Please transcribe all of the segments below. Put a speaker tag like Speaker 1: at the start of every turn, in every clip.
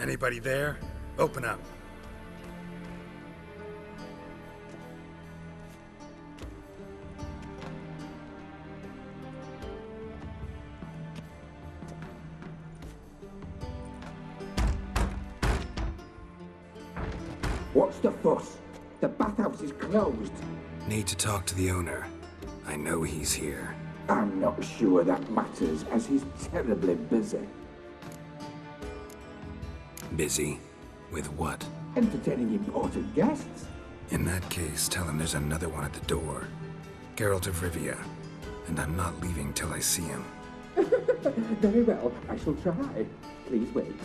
Speaker 1: Anybody there? Open up.
Speaker 2: What's the fuss? The bathhouse is closed.
Speaker 1: Need to talk to the owner. I know he's here.
Speaker 2: I'm not sure that matters, as he's terribly busy.
Speaker 1: Busy? With what?
Speaker 2: Entertaining important guests.
Speaker 1: In that case, tell him there's another one at the door. Geralt of Rivia. And I'm not leaving till I see him.
Speaker 2: Very well, I shall try. Please wait.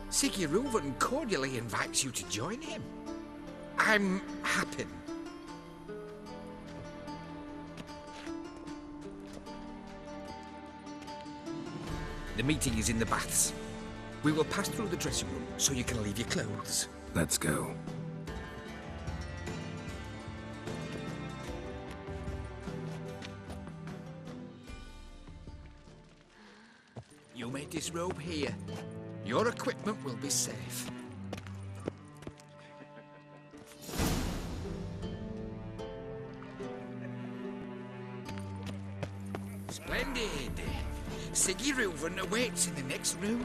Speaker 3: Sigismund cordially invites you to join him. I'm happy. The meeting is in the baths. We will pass through the dressing room so you can leave your clothes.
Speaker 1: Let's go.
Speaker 3: You may disrobe here. Your equipment will be safe. Splendid! Sigismund awaits in the next room.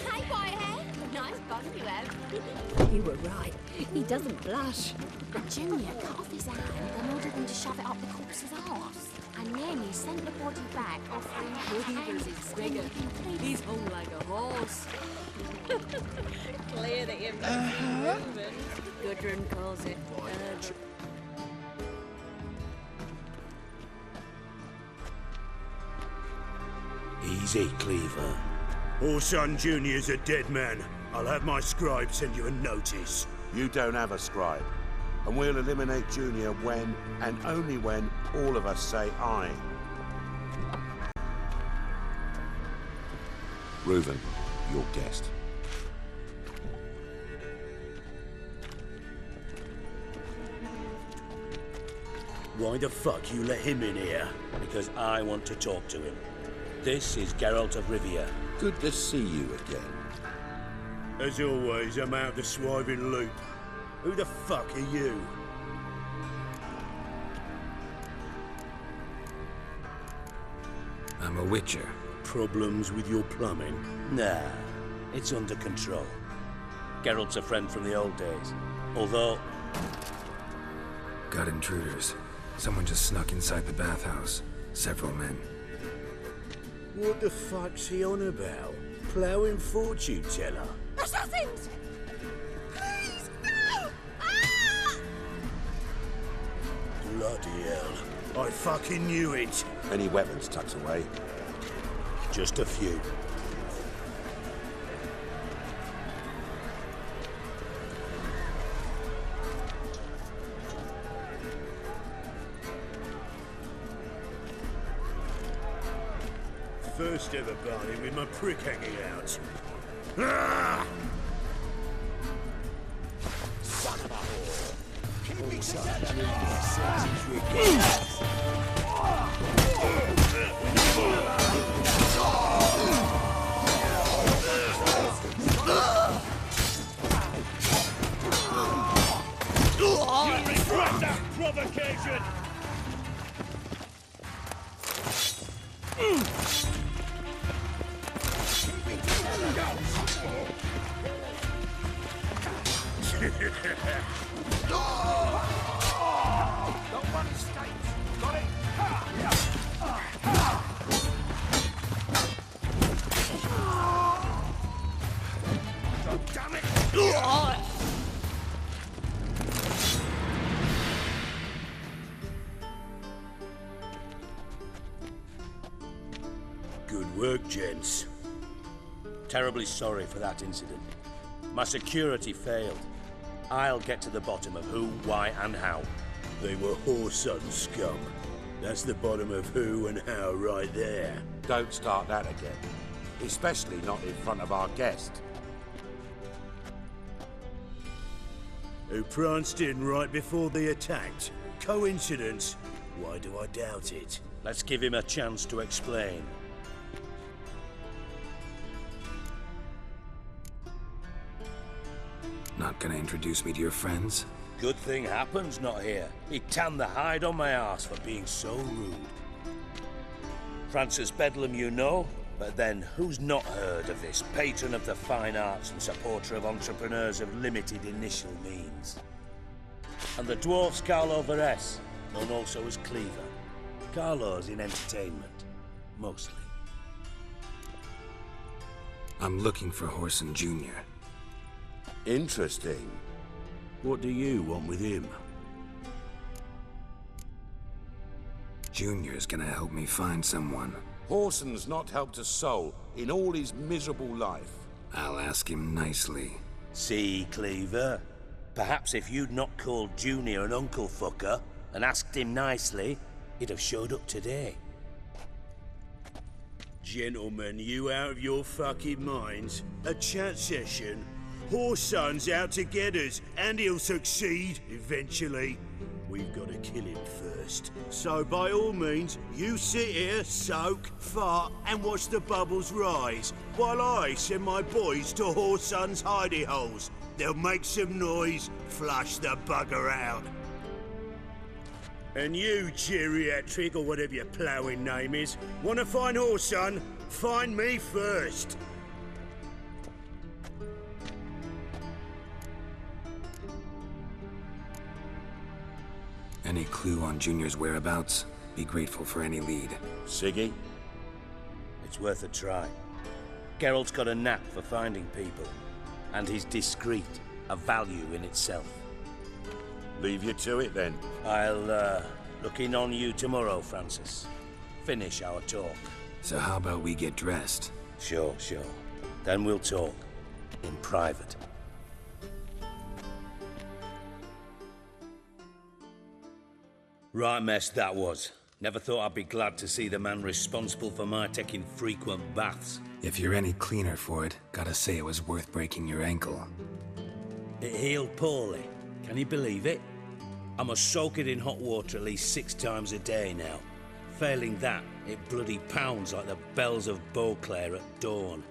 Speaker 4: Hi, Whitehead. Nice bum you have.
Speaker 5: You were right. He doesn't blush.
Speaker 4: Junior cut off his hand and ordered them to shove it up the corpse's arse. And Naomi sent the body back, offering
Speaker 5: He was his rigger. He's hung like a horse. Clear the image moving. Gudrun calls it urge.
Speaker 6: Easy, Cleaver. Orson Jr.'s a dead man. I'll have my scribe send you a notice.
Speaker 7: You don't have a scribe. And we'll eliminate Junior when, and only when, all of us say aye.
Speaker 8: Reuven, your guest.
Speaker 6: Why the fuck you let him in here?
Speaker 9: Because I want to talk to him. This is Geralt of Rivia.
Speaker 8: Good to see you again.
Speaker 6: As always, I'm out the swiving loop. Who the fuck are you?
Speaker 1: I'm a witcher.
Speaker 6: Problems with your plumbing?
Speaker 9: Nah, it's under control. Geralt's a friend from the old days. Although...
Speaker 1: Got intruders. Someone just snuck inside the bathhouse. Several men.
Speaker 6: What the fuck's he on about? Ploughing fortune teller?
Speaker 4: Assassins! Please, no! Ah!
Speaker 6: Bloody hell. I fucking knew it.
Speaker 7: Any weapons tucked away?
Speaker 6: Just a few. First ever party with my prick hanging out. Ah!
Speaker 10: Son of a whore! Keeping
Speaker 6: You'll regret that provocation!
Speaker 10: Don't run straight! Got it? God damn it!
Speaker 6: Good work, gents.
Speaker 9: Terribly sorry for that incident. My security failed. I'll get to the bottom of who, why, and how.
Speaker 6: They were whoreson scum. That's the bottom of who and how right there.
Speaker 7: Don't start that again. Especially not in front of our guest.
Speaker 6: who pranced in right before they attacked. Coincidence? Why do I doubt it?
Speaker 9: Let's give him a chance to explain.
Speaker 1: Not gonna introduce me to your friends?
Speaker 9: Good thing Happen's not here. He tanned the hide on my arse for being so rude. Francis Bedlam you know, but then who's not heard of this patron of the fine arts and supporter of entrepreneurs of limited initial means? And the dwarf's Carlo Veres, known also as Cleaver. Carlo's in entertainment, mostly.
Speaker 1: I'm looking for Horson Jr.
Speaker 7: Interesting.
Speaker 6: What do you want with him?
Speaker 1: Junior's gonna help me find someone.
Speaker 7: Horson's not helped a soul in all his miserable life.
Speaker 1: I'll ask him nicely.
Speaker 9: See, Cleaver? Perhaps if you'd not called Junior an uncle fucker and asked him nicely, he'd have showed up today.
Speaker 6: Gentlemen, you out of your fucking minds? A chat session? Horson's out to get us, and he'll succeed, eventually. We've got to kill him first. So by all means, you sit here, soak, fart, and watch the bubbles rise, while I send my boys to Horson's hidey holes. They'll make some noise, flush the bugger out. And you, geriatric, or whatever your ploughing name is, want to find Horson? Find me first.
Speaker 1: Any clue on Junior's whereabouts? Be grateful for any lead.
Speaker 7: Siggy?
Speaker 9: It's worth a try. Geralt's got a knack for finding people, and he's discreet, a value in itself.
Speaker 7: Leave you to it then.
Speaker 9: I'll look in on you tomorrow, Francis. Finish our talk.
Speaker 1: So how about we get dressed?
Speaker 9: Sure. Then we'll talk. In private. Right mess that was. Never thought I'd be glad to see the man responsible for my taking frequent baths.
Speaker 1: If you're any cleaner for it, gotta say it was worth breaking your ankle.
Speaker 9: It healed poorly. Can you believe it? I must soak it in hot water at least 6 times a day now. Failing that, it bloody pounds like the bells of Beauclair at dawn.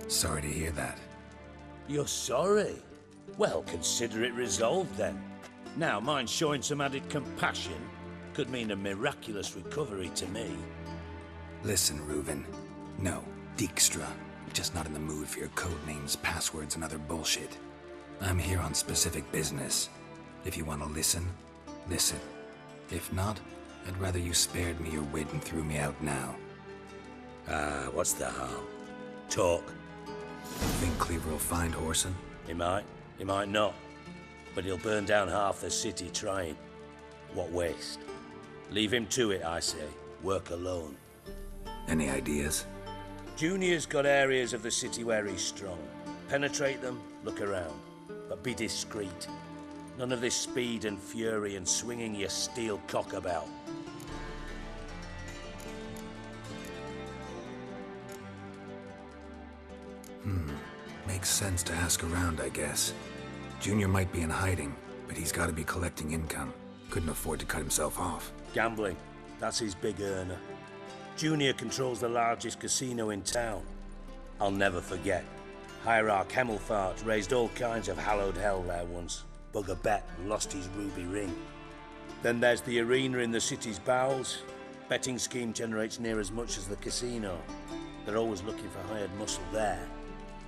Speaker 1: Sorry to hear that.
Speaker 9: You're sorry? Well, consider it resolved then. Now, mind showing some added compassion could mean a miraculous recovery to me.
Speaker 1: Listen, Reuven. No, Dijkstra. Just not in the mood for your code names, passwords, and other bullshit. I'm here on specific business. If you want to listen, listen. If not, I'd rather you spared me your wit and threw me out now.
Speaker 9: What's the harm? Talk.
Speaker 1: Think Cleaver will find Horson?
Speaker 9: He might not. But he'll burn down half the city trying. What waste. Leave him to it, I say. Work alone.
Speaker 1: Any ideas?
Speaker 9: Junior's got areas of the city where he's strong. Penetrate them, look around. But be discreet. None of this speed and fury and swinging your steel cock about.
Speaker 1: Makes sense to ask around, I guess. Junior might be in hiding, but he's got to be collecting income. Couldn't afford to cut himself off.
Speaker 9: Gambling. That's his big earner. Junior controls the largest casino in town. I'll never forget. Hierarch Hemmelfart raised all kinds of hallowed hell there once. Bugger bet and lost his ruby ring. Then there's the arena in the city's bowels. Betting scheme generates near as much as the casino. They're always looking for hired muscle there.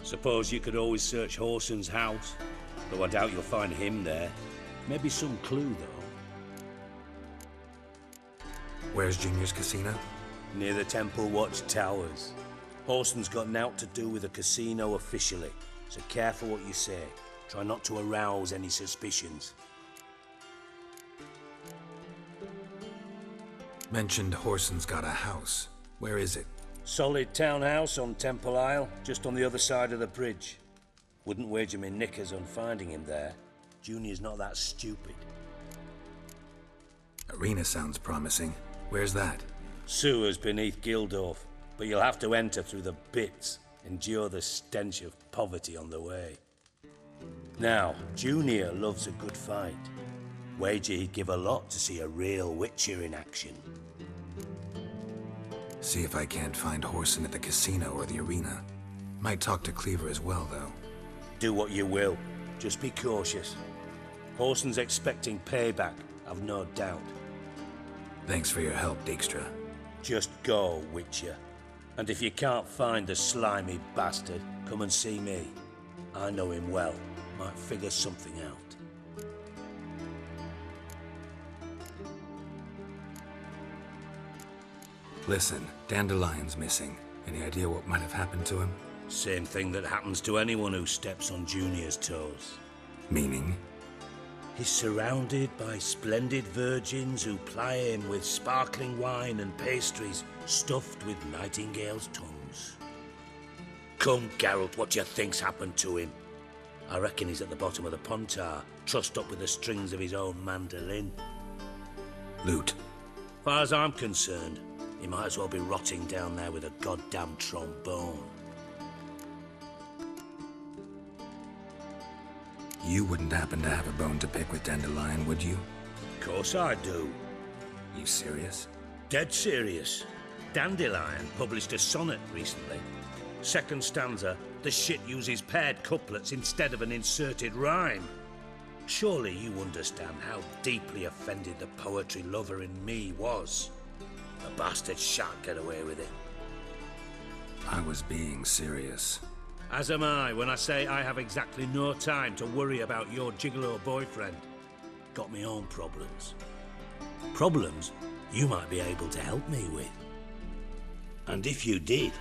Speaker 9: Suppose you could always search Horson's house, though I doubt you'll find him there. Maybe some clue, though.
Speaker 1: Where's Junior's casino?
Speaker 9: Near the Temple Watch Towers. Horson's got nought to do with the casino officially, so careful what you say. Try not to arouse any suspicions.
Speaker 1: Mentioned Horson's got a house. Where is it?
Speaker 9: Solid townhouse on Temple Isle, just on the other side of the bridge. Wouldn't wager me knickers on finding him there. Junior's not that stupid.
Speaker 1: Arena sounds promising. Where's that?
Speaker 9: Sewers beneath Gildorf, but you'll have to enter through the bits. Endure the stench of poverty on the way. Now, Junior loves a good fight. Wager he'd give a lot to see a real Witcher in action.
Speaker 1: See if I can't find Horson at the casino or the arena. Might talk to Cleaver as well, though.
Speaker 9: Do what you will. Just be cautious. Horson's expecting payback, I've no doubt.
Speaker 1: Thanks for your help, Dijkstra.
Speaker 9: Just go, Witcher. And if you can't find the slimy bastard, come and see me. I know him well. Might figure something out.
Speaker 1: Listen, Dandelion's missing. Any idea what might have happened to him?
Speaker 9: Same thing that happens to anyone who steps on Junior's toes.
Speaker 1: Meaning?
Speaker 9: He's surrounded by splendid virgins who ply him with sparkling wine and pastries stuffed with nightingales' tongues. Come, Geralt, what do you think's happened to him? I reckon he's at the bottom of the pontar, trussed up with the strings of his own mandolin.
Speaker 1: Loot.
Speaker 9: Far as I'm concerned, he might as well be rotting down there with a goddamn trombone.
Speaker 1: You wouldn't happen to have a bone to pick with Dandelion, would you?
Speaker 9: Of course I do.
Speaker 1: You serious?
Speaker 9: Dead serious. Dandelion published a sonnet recently. Second stanza, the shit uses paired couplets instead of an inserted rhyme. Surely you understand how deeply offended the poetry lover in me was. The bastard shan't get away with it.
Speaker 1: I was being serious.
Speaker 9: As am I when I say I have exactly no time to worry about your gigolo boyfriend. Got me own problems. Problems you might be able to help me with. And if you did,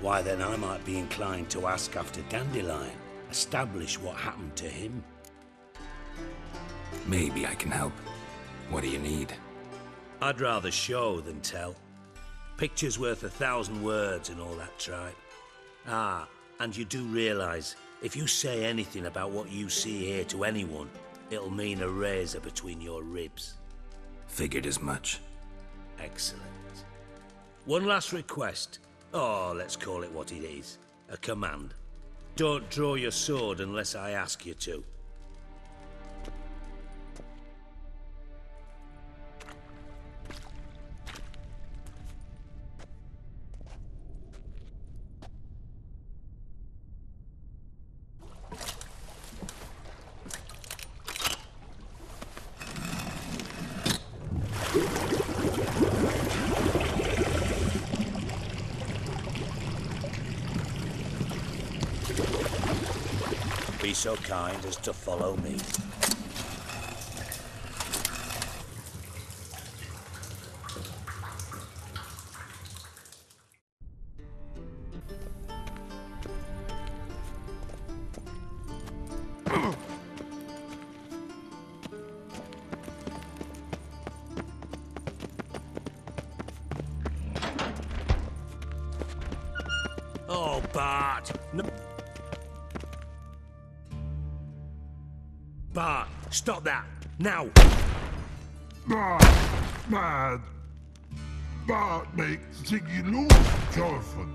Speaker 9: why then I might be inclined to ask after Dandelion, establish what happened to him.
Speaker 1: Maybe I can help. What do you need?
Speaker 9: I'd rather show than tell. Picture's worth 1,000 words and all that tripe. Ah, and you do realise, if you say anything about what you see here to anyone, it'll mean a razor between your ribs.
Speaker 1: Figured as much.
Speaker 9: Excellent. One last request. Oh, let's call it what it is. A command. Don't draw your sword unless I ask you to. Be so kind as to follow me. Oh, Bart! No. Bart, stop that! Now!
Speaker 10: Bart, mad. Bart makes Siggy lose, Jorfin.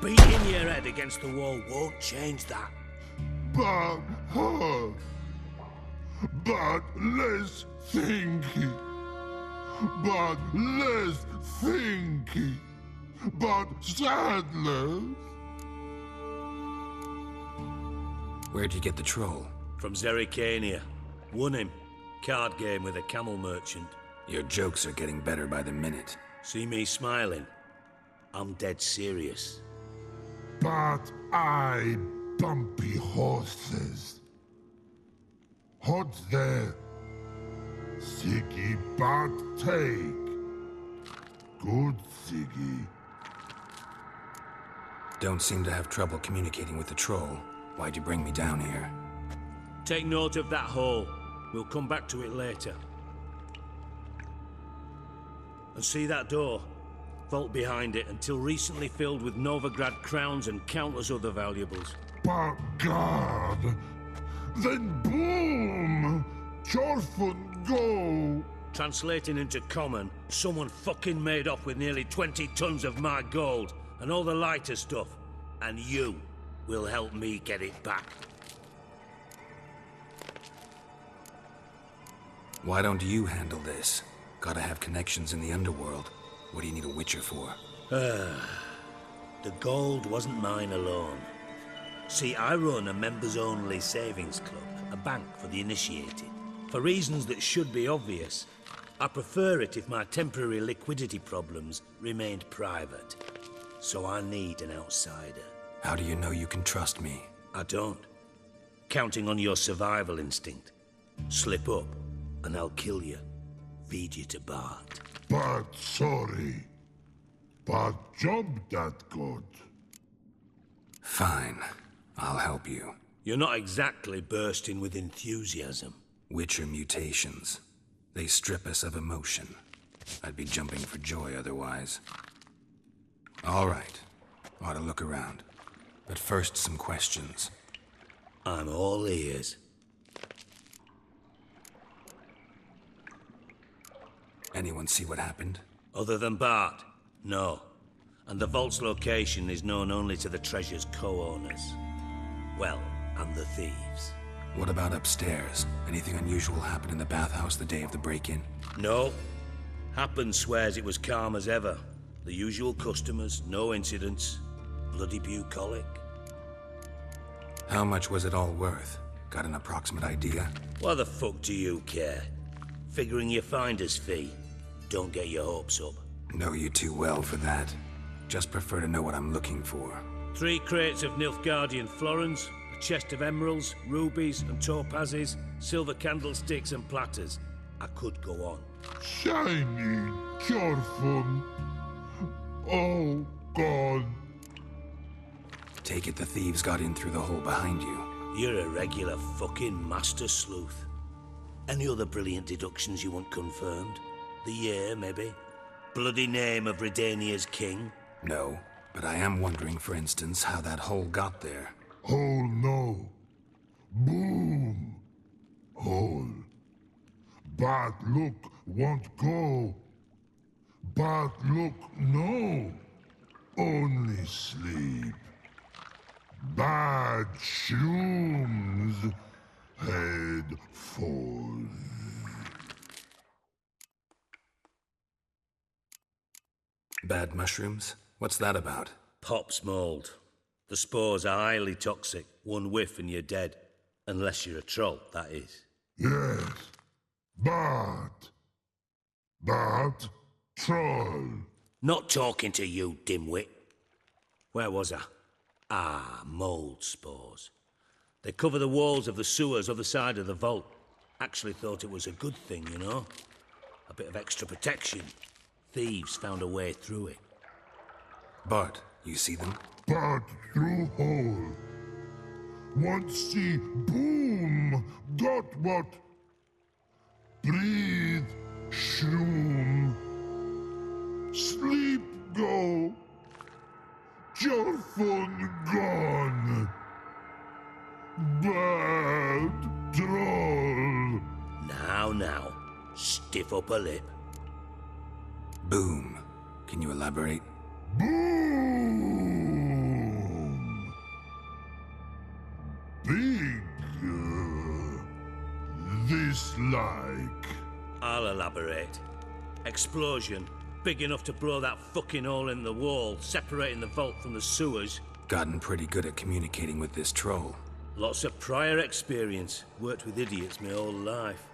Speaker 9: Beating your head against the wall won't change that.
Speaker 10: Bart hurt. Bart less thinky. Bart less thinky. Bart sadness.
Speaker 1: Where'd you get the troll?
Speaker 9: From Zerrikania. Won him. Card game with a camel merchant.
Speaker 1: Your jokes are getting better by the minute.
Speaker 9: See me smiling? I'm dead serious.
Speaker 10: But I bumpy horses. Hot there. Siggy Bart take. Good Siggy.
Speaker 1: Don't seem to have trouble communicating with the troll. Why'd you bring me down here?
Speaker 9: Take note of that hole. We'll come back to it later. And see that door? Vault behind it, until recently filled with Novigrad crowns and countless other valuables.
Speaker 10: But God! Then boom! Jorfin go!
Speaker 9: Translating into common, someone fucking made off with nearly 20 tons of my gold, and all the lighter stuff. And you will help me get it back.
Speaker 1: Why don't you handle this? Gotta have connections in the underworld. What do you need a witcher for?
Speaker 9: The gold wasn't mine alone. See, I run a members-only savings club, a bank for the initiated. For reasons that should be obvious, I prefer it if my temporary liquidity problems remained private. So I need an outsider.
Speaker 1: How do you know you can trust me?
Speaker 9: I don't. Counting on your survival instinct. Slip up, and I'll kill you. Feed you to Bart.
Speaker 10: But sorry. But job that good.
Speaker 1: Fine. I'll help you.
Speaker 9: You're not exactly bursting with enthusiasm.
Speaker 1: Witcher mutations. They strip us of emotion. I'd be jumping for joy otherwise. All right. Ought to look around. But first, some questions.
Speaker 9: I'm all ears.
Speaker 1: Anyone see what happened?
Speaker 9: Other than Bart? No. And the vault's location is known only to the treasure's co-owners. Well, and the thieves.
Speaker 1: What about upstairs? Anything unusual happen in the bathhouse the day of the break-in?
Speaker 9: No. Happen swears it was calm as ever. The usual customers, no incidents. Bloody bucolic.
Speaker 1: How much was it all worth? Got an approximate idea?
Speaker 9: Why the fuck do you care? Figuring your finder's fee. Don't get your hopes up.
Speaker 1: Know you too well for that. Just prefer to know what I'm looking for.
Speaker 9: 3 crates of Nilfgaardian florins, a chest of emeralds, rubies and topazes, silver candlesticks and platters. I could go on.
Speaker 10: Shiny, careful. Oh, God.
Speaker 1: Take it the thieves got in through the hole behind you.
Speaker 9: You're a regular fucking master sleuth. Any other brilliant deductions you want confirmed? The year, maybe? Bloody name of Redania's king?
Speaker 1: No, but I am wondering, for instance, how that hole got there.
Speaker 10: Hole no. Boom. Hole. Bad look won't go. Bad look no. Only sleep. Bad shrooms. Head falls.
Speaker 1: Bad mushrooms? What's that about?
Speaker 9: Pop's mold. The spores are highly toxic. One whiff and you're dead. Unless you're a troll, that is.
Speaker 10: Yes. Bad. Bad troll.
Speaker 9: Not talking to you, dimwit. Where was I? Ah, mold spores. They cover the walls of the sewers other side of the vault. Actually thought it was a good thing, you know? A bit of extra protection. Thieves found a way through it.
Speaker 1: Bart, you see them?
Speaker 10: Bad through hole. Once see boom. Got what? Breathe. Shroom. Sleep go. Your phone gone. Bad troll.
Speaker 9: Now, stiff up a lip.
Speaker 1: Boom. Can you elaborate?
Speaker 10: Boom. Big. This like.
Speaker 9: I'll elaborate. Explosion. Big enough to blow that fucking hole in the wall, separating the vault from the sewers.
Speaker 1: Gotten pretty good at communicating with this troll.
Speaker 9: Lots of prior experience. Worked with idiots my whole life.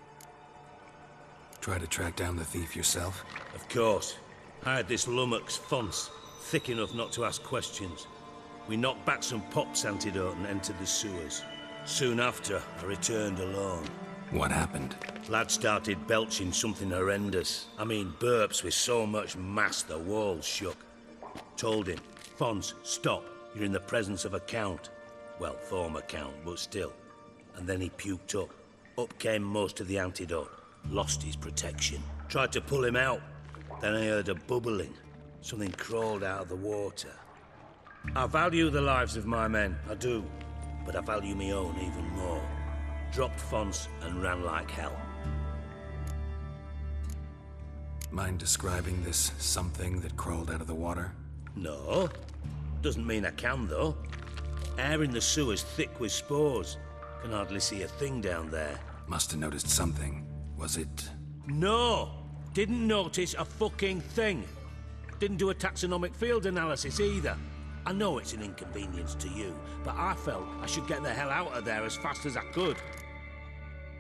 Speaker 1: Try to track down the thief yourself?
Speaker 9: Of course. I had this lummox Fons, thick enough not to ask questions. We knocked back some Pop's antidote and entered the sewers. Soon after, I returned alone.
Speaker 1: What happened?
Speaker 9: Lad started belching something horrendous. I mean, burps with so much mass the walls shook. Told him, Fons, stop. You're in the presence of a count. Well, former count, but still. And then he puked up. Up came most of the antidote. Lost his protection. Tried to pull him out. Then I heard a bubbling. Something crawled out of the water. I value the lives of my men, I do. But I value my own even more. Dropped Fons and ran like hell.
Speaker 1: Mind describing this something that crawled out of the water?
Speaker 9: No. Doesn't mean I can, though. Air in the sewer's thick with spores. Can hardly see a thing down there.
Speaker 1: Must have noticed something. Was it...
Speaker 9: No! Didn't notice a fucking thing. Didn't do a taxonomic field analysis either. I know it's an inconvenience to you, but I felt I should get the hell out of there as fast as I could.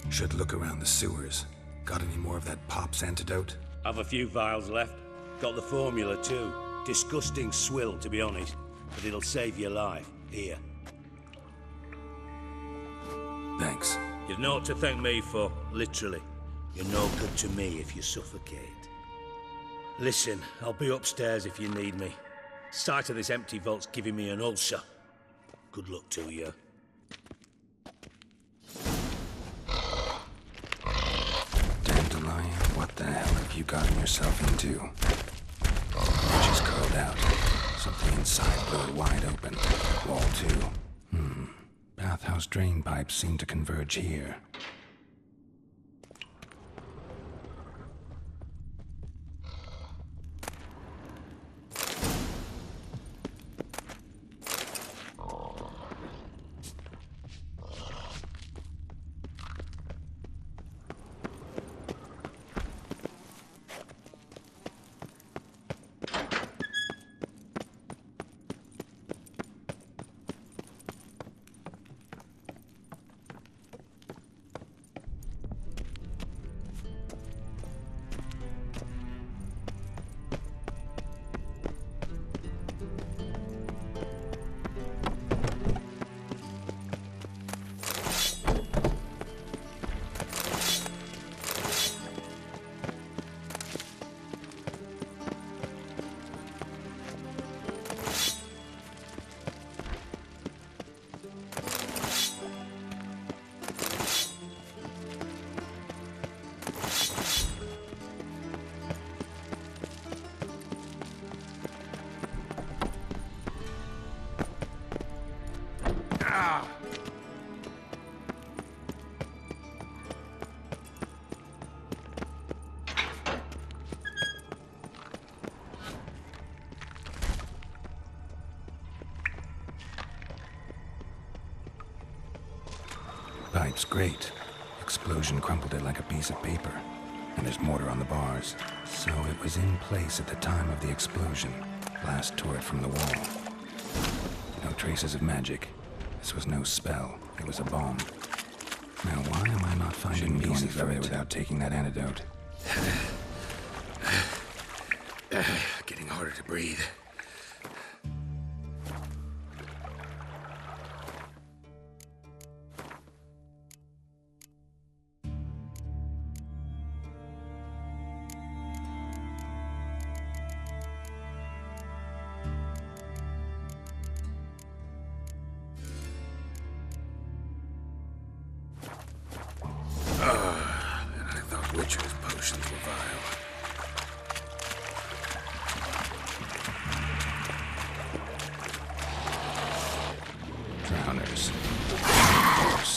Speaker 1: Should look around the sewers. Got any more of that Pop's antidote?
Speaker 9: I've a few vials left. Got the formula too. Disgusting swill, to be honest. But it'll save your life. Here.
Speaker 1: Thanks.
Speaker 9: You've naught to thank me for, literally. You're no good to me if you suffocate. Listen, I'll be upstairs if you need me. Sight of this empty vault's giving me an ulcer. Good luck to you.
Speaker 1: Dandelion, what the hell have you gotten yourself into? She's curled out. Something inside blew it wide open. Wall 2. Bathhouse drain pipes seem to converge here. Pipe's great. Explosion crumpled it like a piece of paper. And there's mortar on the bars. So it was in place at the time of the explosion. Blast tore it from the wall. No traces of magic. This was no spell. It was a bomb. Now why am I not finding pieces of it without taking that antidote?
Speaker 3: Getting harder to breathe.
Speaker 1: Witcher's potions were vile. Drowners. Of course.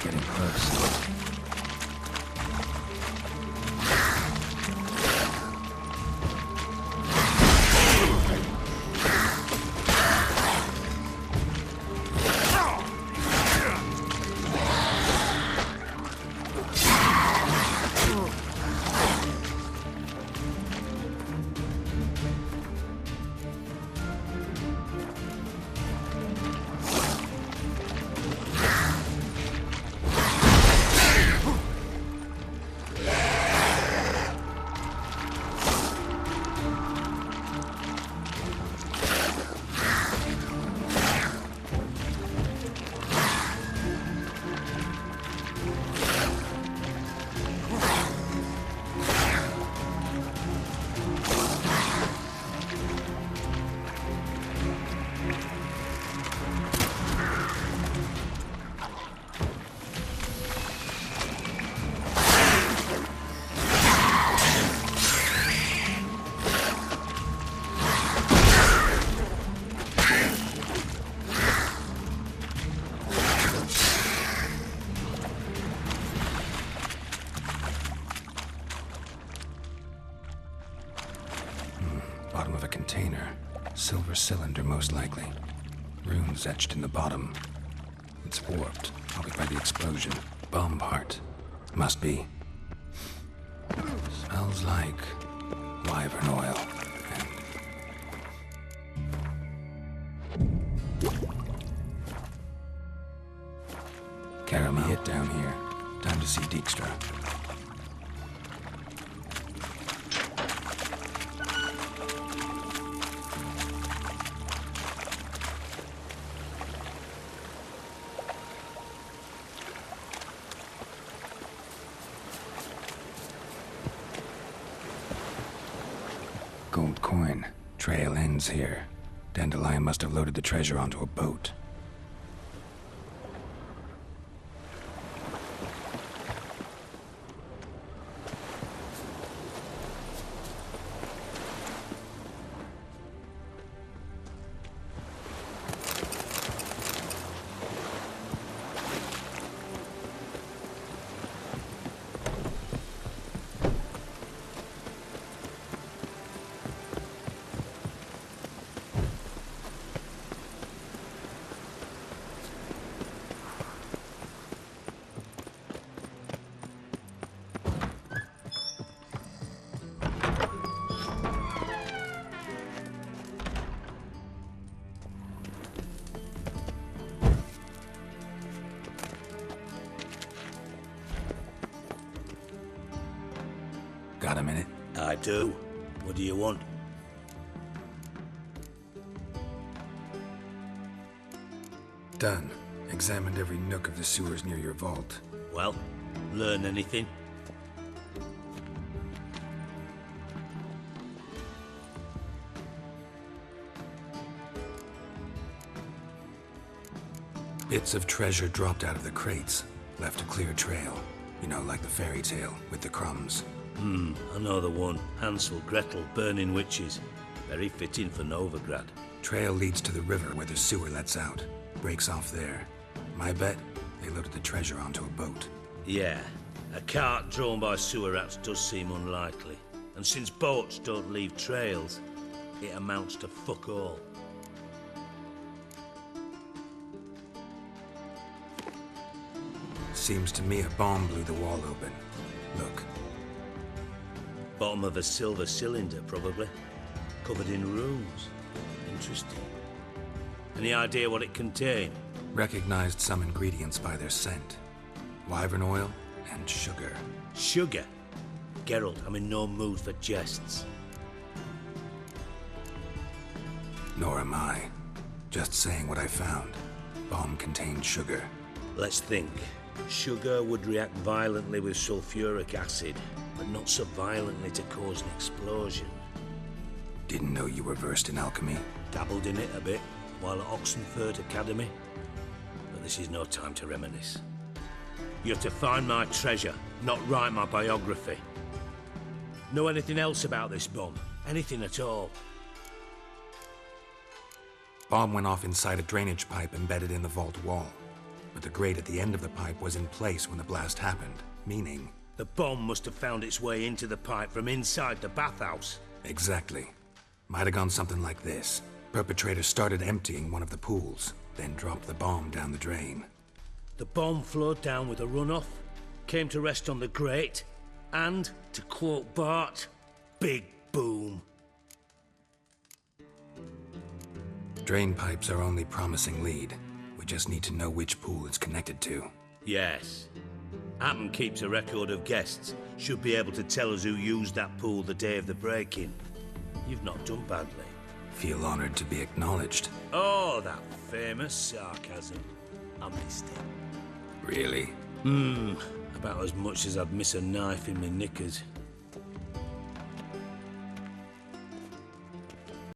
Speaker 1: Getting close. Bottom of a container. Silver cylinder, most likely. Runes etched in the bottom. It's warped, probably by the explosion. Bomb part. Must be. Smells like wyvern oil. Caramel hit down here. Time to see Dijkstra. Gold coin. Trail ends here. Dandelion must have loaded the treasure onto a boat. Got a minute?
Speaker 9: I do. What do you want?
Speaker 1: Done. Examined every nook of the sewers near your vault.
Speaker 9: Well, learn anything?
Speaker 1: Bits of treasure dropped out of the crates. Left a clear trail. You know, like the fairy tale with the crumbs.
Speaker 9: I know the one. Hansel, Gretel, burning witches. Very fitting for Novigrad.
Speaker 1: Trail leads to the river where the sewer lets out. Breaks off there. My bet, they loaded the treasure onto a boat.
Speaker 9: Yeah. A cart drawn by sewer rats does seem unlikely. And since boats don't leave trails, it amounts to fuck all.
Speaker 1: Seems to me a bomb blew the wall open. Look.
Speaker 9: Bottom of a silver cylinder, probably. Covered in runes. Interesting. Any idea what it contained?
Speaker 1: Recognized some ingredients by their scent. Wyvern oil and sugar.
Speaker 9: Sugar? Geralt, I'm in no mood for jests.
Speaker 1: Nor am I. Just saying what I found. Bomb contained sugar.
Speaker 9: Let's think. Sugar would react violently with sulfuric acid, but not so violently to cause an explosion.
Speaker 1: Didn't know you were versed in alchemy.
Speaker 9: Dabbled in it a bit while at Oxenford Academy. But this is no time to reminisce. You're to find my treasure, not write my biography. Know anything else about this bomb? Anything at all?
Speaker 1: Bomb went off inside a drainage pipe embedded in the vault wall. but the grate at the end of the pipe was in place when the blast happened, meaning...
Speaker 9: The bomb must have found its way into the pipe from inside the bathhouse.
Speaker 1: Exactly. Might have gone something like this. Perpetrator started emptying one of the pools, then dropped the bomb down the drain.
Speaker 9: The bomb flowed down with a runoff, came to rest on the grate, and, to quote Bart, big boom.
Speaker 1: Drain pipes are only promising lead. We just need to know which pool it's connected to.
Speaker 9: Yes. Appen keeps a record of guests. Should be able to tell us who used that pool the day of the break-in. You've not done badly.
Speaker 1: Feel honored to be acknowledged.
Speaker 9: Oh, that famous sarcasm. I missed it.
Speaker 1: Really?
Speaker 9: About as much as I'd miss a knife in my knickers.